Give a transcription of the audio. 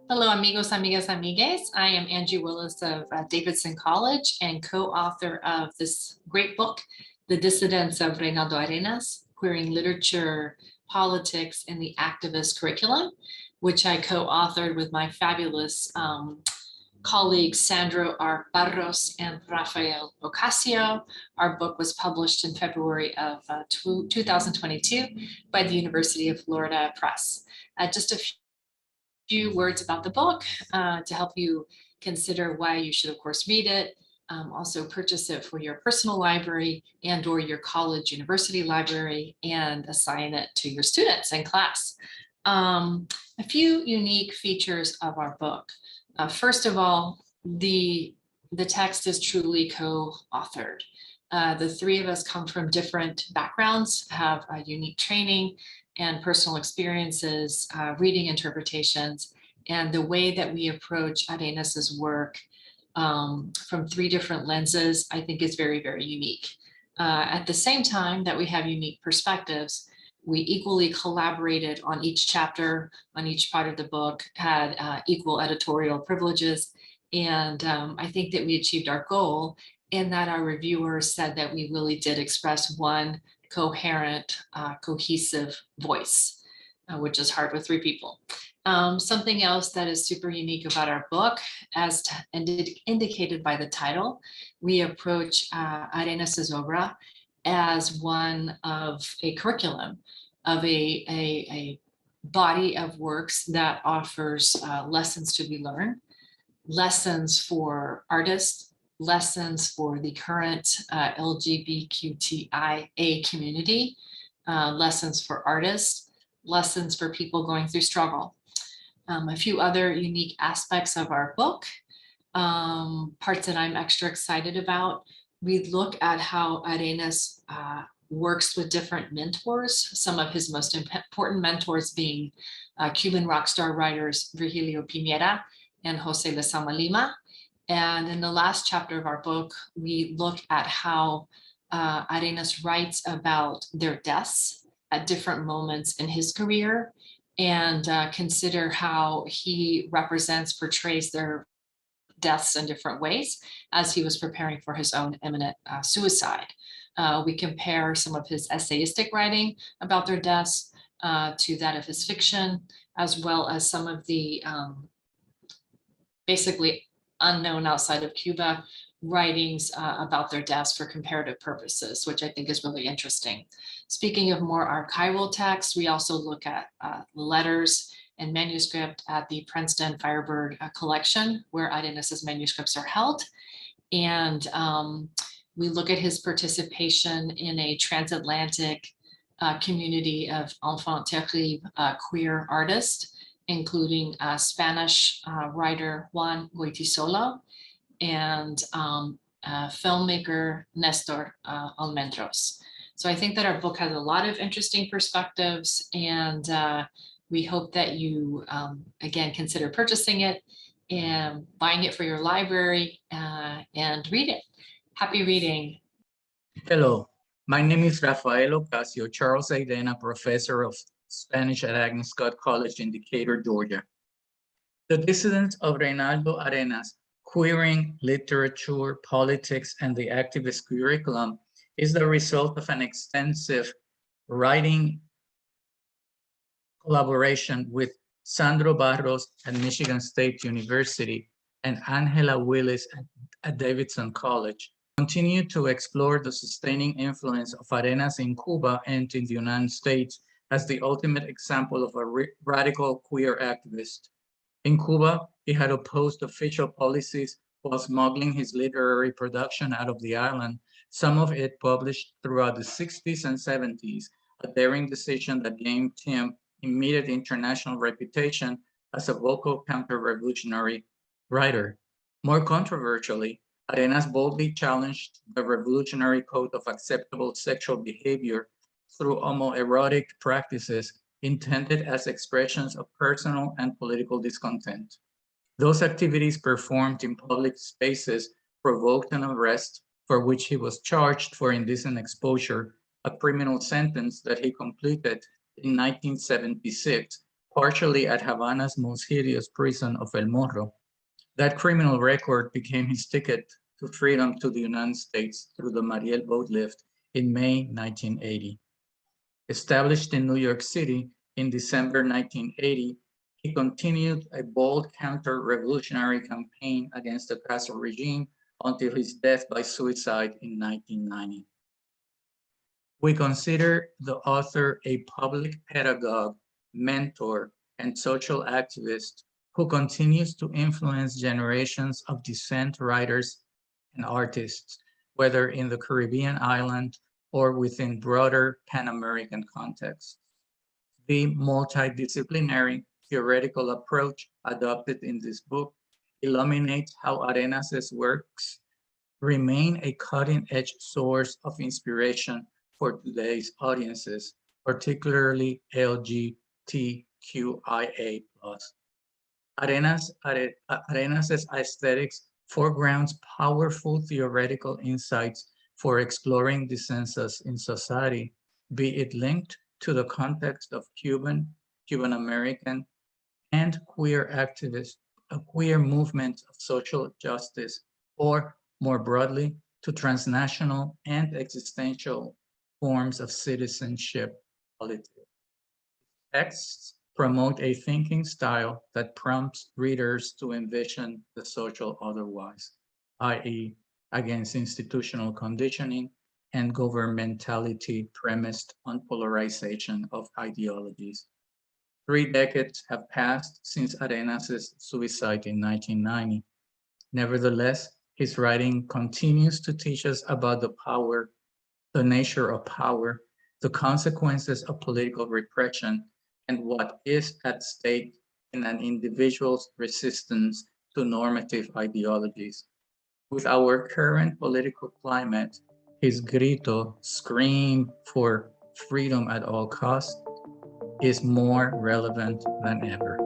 Hello, amigos, amigas, amigues. I am Angie Willis of Davidson College and co-author of this great book, The Dissidence of Reinaldo Arenas, Queering Literature, Politics, and the Activist Curriculum, which I co-authored with my fabulous colleagues, Sandro Barros and Rafael Ocasio. Our book was published in February of 2022 by the University of Florida Press. Just a few words about the book to help you consider why you should, of course, read it. Also purchase it for your personal library and or your college university library and assign it to your students in class. A few unique features of our book. First of all, the text is truly co-authored. The three of us come from different backgrounds, have a unique training and personal experiences, reading interpretations, and the way that we approach Arenas's work from three different lenses, I think is very, very unique. At the same time that we have unique perspectives, we equally collaborated on each chapter, on each part of the book, had equal editorial privileges, and I think that we achieved our goal in that our reviewers said that we really did express one coherent, cohesive voice, which is hard with three people. Something else that is super unique about our book, as indicated by the title, we approach Arenas's obra as one of a curriculum, of a body of works that offers lessons to be learned, lessons for artists, lessons for the current LGBTQIA community, lessons for artists, lessons for people going through struggle. A few other unique aspects of our book, parts that I'm extra excited about. We look at how Arenas works with different mentors, some of his most important mentors being Cuban rock star writers Virgilio Piñera and Jose Lezama Lima. And in the last chapter of our book, we look at how Arenas writes about their deaths at different moments in his career and consider how he portrays their deaths in different ways as he was preparing for his own imminent suicide. We compare some of his essayistic writing about their deaths to that of his fiction, as well as some of the basically unknown outside of Cuba writings about their deaths for comparative purposes, which I think is really interesting. Speaking of more archival texts, we also look at letters and manuscript at the Princeton Firebird collection, where Arenas's manuscripts are held. And we look at his participation in a transatlantic community of enfants terribles queer artists, including Spanish writer Juan Goytisolo and filmmaker Nestor Almendros. So I think that our book has a lot of interesting perspectives, and we hope that you, again, consider purchasing it and buying it for your library and read it. Happy reading. Hello, my name is Rafael Ocasio, Charles Aidena Professor of Spanish at Agnes Scott College in Decatur, Georgia. The Dissidence of Reinaldo Arenas, Queering Literature, Politics, and the Activist Curriculum is the result of an extensive writing collaboration with Sandro Barros at Michigan State University and Angela Willis at Davidson College. Continue to explore the sustaining influence of Arenas in Cuba and in the United States as the ultimate example of a radical queer activist. In Cuba, he had opposed official policies while smuggling his literary production out of the island, some of it published throughout the 60s and 70s, a daring decision that gained him immediate international reputation as a vocal counter-revolutionary writer. More controversially, Arenas boldly challenged the revolutionary code of acceptable sexual behavior through homoerotic practices intended as expressions of personal and political discontent. Those activities performed in public spaces provoked an arrest, for which he was charged for indecent exposure, a criminal sentence that he completed in 1976, partially at Havana's most hideous prison of El Morro. That criminal record became his ticket to freedom to the United States through the Mariel boat lift in May 1980. Established in New York City in December 1980, he continued a bold counter-revolutionary campaign against the Castro regime until his death by suicide in 1990. We consider the author a public pedagogue, mentor, and social activist who continues to influence generations of dissent writers and artists, whether in the Caribbean island or within broader Pan-American contexts. The multidisciplinary theoretical approach adopted in this book illuminates how Arenas's works remain a cutting-edge source of inspiration for today's audiences, particularly LGBTQIA+. Arenas's aesthetics foregrounds powerful theoretical insights for exploring dissensus in society, be it linked to the context of Cuban, Cuban American, and queer activists, a queer movement of social justice, or more broadly, to transnational and existential forms of citizenship politics. Texts promote a thinking style that prompts readers to envision the social otherwise, i.e., against institutional conditioning and governmentality premised on polarization of ideologies. 3 decades have passed since Arenas' suicide in 1990. Nevertheless, his writing continues to teach us about the power, the nature of power, the consequences of political repression, and what is at stake in an individual's resistance to normative ideologies. With our current political climate, his grito, scream for freedom at all costs, is more relevant than ever.